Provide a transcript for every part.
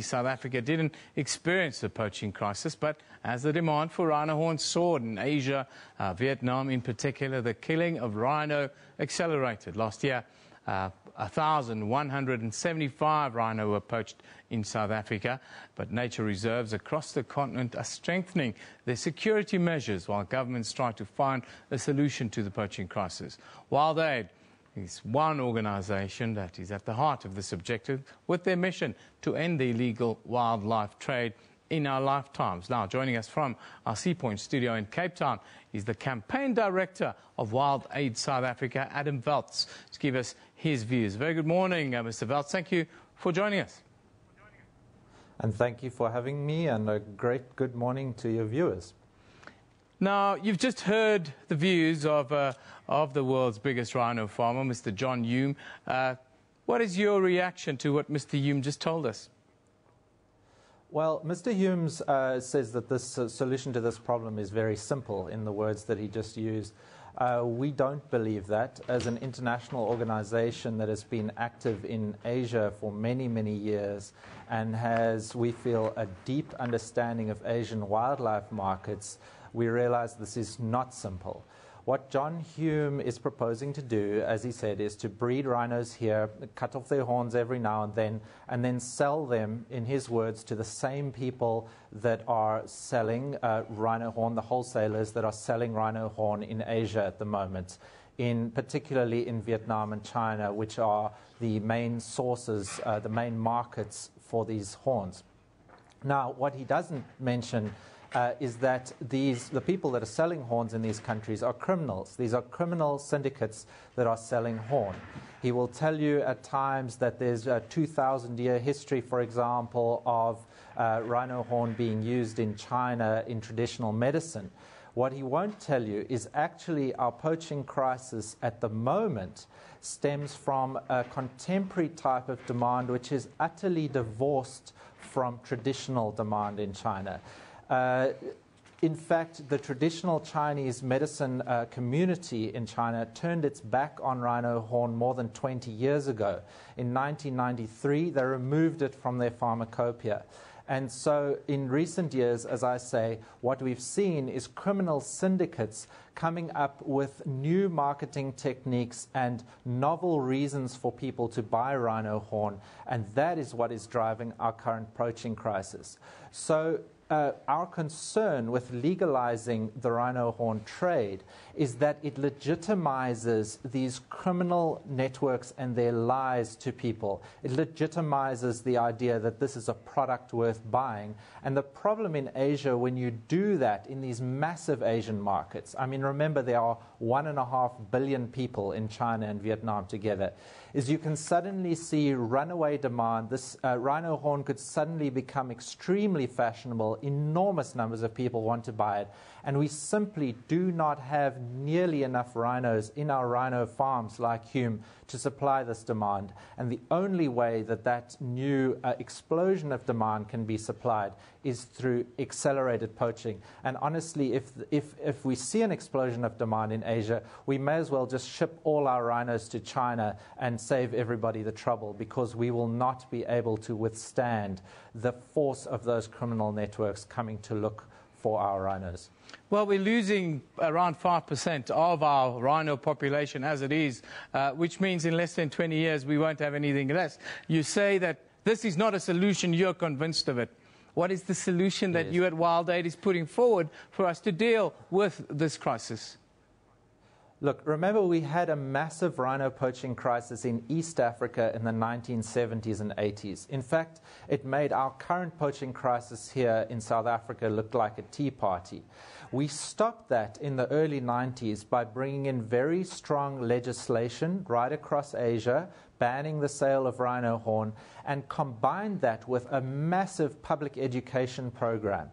South Africa didn't experience a poaching crisis, but as the demand for rhino horns soared in Asia, Vietnam in particular, the killing of rhino accelerated. Last year, 1,175 rhino were poached in South Africa, but nature reserves across the continent are strengthening their security measures while governments try to find a solution to the poaching crisis. Wild Aid is one organisation that is at the heart of this objective, with their mission to end the illegal wildlife trade in our lifetimes. Now, joining us from our Sea Point studio in Cape Town is the campaign director of Wild Aid South Africa, Adam Welz, to give us his views. Very good morning, Mr. Welz. Thank you for joining us. And thank you for having me, and a great good morning to your viewers. Now, you've just heard the views of the world's biggest rhino farmer, Mr. John Hume. What is your reaction to what Mr. Hume just told us? Well, Mr. Hume says that this solution to this problem is very simple, in the words that he just used. We don't believe that. As an international organization that has been active in Asia for many, many years and has, we feel, a deep understanding of Asian wildlife markets, we realize this is not simple. What John Hume is proposing to do, as he said, is to breed rhinos here, cut off their horns every now and then sell them, in his words, to the same people that are selling rhino horn, the wholesalers that are selling rhino horn in Asia at the moment, particularly in Vietnam and China, which are the main sources, the main markets for these horns. Now, what he doesn't mention is that the people that are selling horns in these countries are criminals. These are criminal syndicates that are selling horn. He will tell you at times that there's a 2,000-year history, for example, of rhino horn being used in China in traditional medicine. What he won't tell you is actually our poaching crisis at the moment stems from a contemporary type of demand which is utterly divorced from traditional demand in China. In fact, the traditional Chinese medicine community in China turned its back on rhino horn more than 20 years ago. In 1993, they removed it from their pharmacopoeia. And so in recent years, as I say, what we've seen is criminal syndicates coming up with new marketing techniques and novel reasons for people to buy rhino horn, and that is what is driving our current poaching crisis. So our concern with legalizing the rhino horn trade is that it legitimizes these criminal networks and their lies to people. It legitimizes the idea that this is a product worth buying. And the problem in Asia, when you do that in these massive Asian markets, I mean, remember there are 1.5 billion people in China and Vietnam together, is you can suddenly see runaway demand. This rhino horn could suddenly become extremely fashionable. Enormous numbers of people want to buy it, and we simply do not have nearly enough rhinos in our rhino farms like Hume to supply this demand. And the only way that that new explosion of demand can be supplied is through accelerated poaching. And honestly, if we see an explosion of demand in Asia, we may as well just ship all our rhinos to China and save everybody the trouble, because we will not be able to withstand the force of those criminal networks coming to look for our rhinos. Well, we're losing around 5% of our rhino population as it is, which means in less than 20 years we won't have anything less. You say that this is not a solution, you're convinced of it. What is the solution that you at Wild Aid is putting forward for us to deal with this crisis? Look, remember we had a massive rhino poaching crisis in East Africa in the 1970s and 80s. In fact, it made our current poaching crisis here in South Africa look like a tea party. We stopped that in the early 90s by bringing in very strong legislation right across Asia, banning the sale of rhino horn, and combined that with a massive public education program.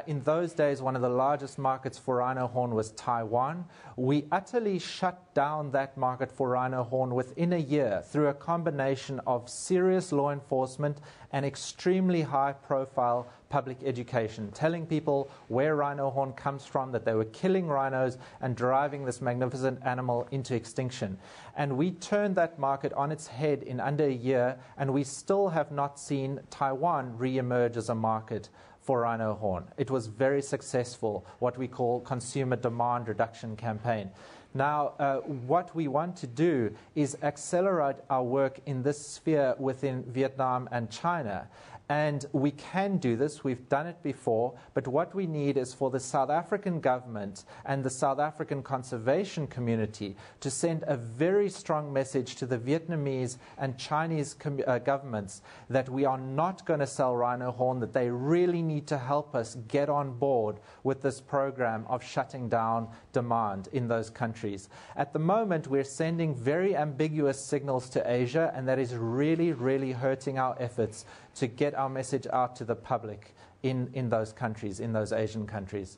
In those days, one of the largest markets for rhino horn was Taiwan. We utterly shut shut down that market for rhino horn within a year through a combination of serious law enforcement and extremely high-profile public education, telling people where rhino horn comes from, that they were killing rhinos and driving this magnificent animal into extinction. And we turned that market on its head in under a year, and we still have not seen Taiwan re-emerge as a market for rhino horn. It was very successful, what we call consumer demand reduction campaign. Now, what we want to do is accelerate our work in this sphere within Vietnam and China. And we can do this. We've done it before. But what we need is for the South African government and the South African conservation community to send a very strong message to the Vietnamese and Chinese governments that we are not going to sell rhino horn, that they really need to help us get on board with this program of shutting down demand in those countries. At the moment, we're sending very ambiguous signals to Asia, and that is really, really hurting our efforts to get our message out to the public in those countries, in those Asian countries.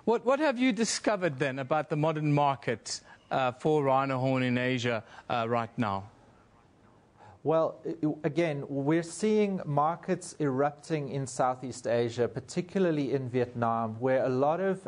What have you discovered then about the modern market for rhino horn in Asia right now? Well, again, we're seeing markets erupting in Southeast Asia, particularly in Vietnam, where a lot of,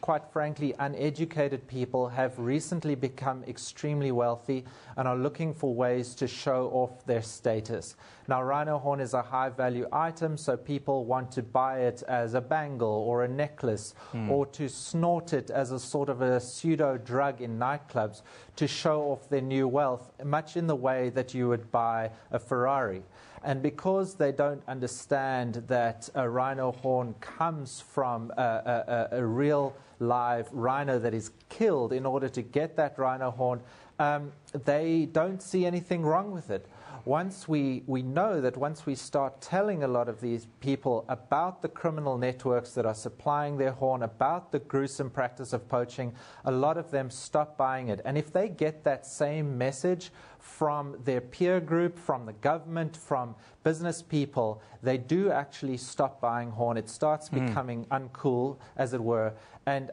quite frankly, uneducated people have recently become extremely wealthy and are looking for ways to show off their status. Now, rhino horn is a high-value item, so people want to buy it as a bangle or a necklace or to snort it as a sort of a pseudo-drug in nightclubs to show off their new wealth, much in the way that you would buy a Ferrari. And because they don't understand that a rhino horn comes from a real live rhino that is killed in order to get that rhino horn, they don't see anything wrong with it. Once we know that once we start telling a lot of these people about the criminal networks that are supplying their horn, about the gruesome practice of poaching, a lot of them stop buying it. And if they get that same message from their peer group, from the government, from business people, they do actually stop buying horn. It starts becoming uncool, as it were. And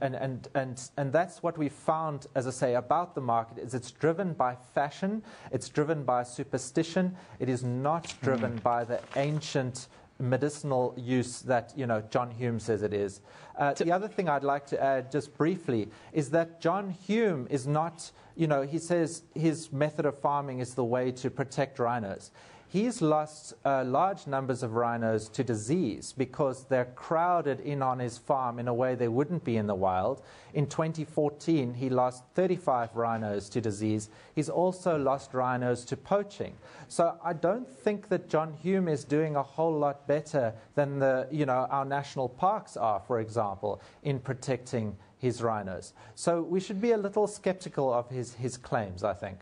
that's what we found, as I say, about the market, is it's driven by fashion, it's driven by superstition, it is not driven by the ancient medicinal use that, John Hume says it is. The other thing I'd like to add just briefly is that John Hume is not, he says his method of farming is the way to protect rhinos. He's lost large numbers of rhinos to disease because they're crowded in on his farm in a way they wouldn't be in the wild. In 2014, he lost 35 rhinos to disease. He's also lost rhinos to poaching. So I don't think that John Hume is doing a whole lot better than our national parks are, for example, in protecting his rhinos. So we should be a little skeptical of his claims, I think.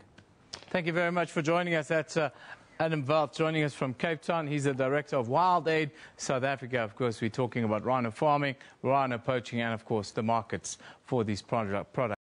Thank you very much for joining us. That's Adam Welz joining us from Cape Town. He's the director of Wild Aid South Africa. Of course, we're talking about rhino farming, rhino poaching, and, of course, the markets for these products.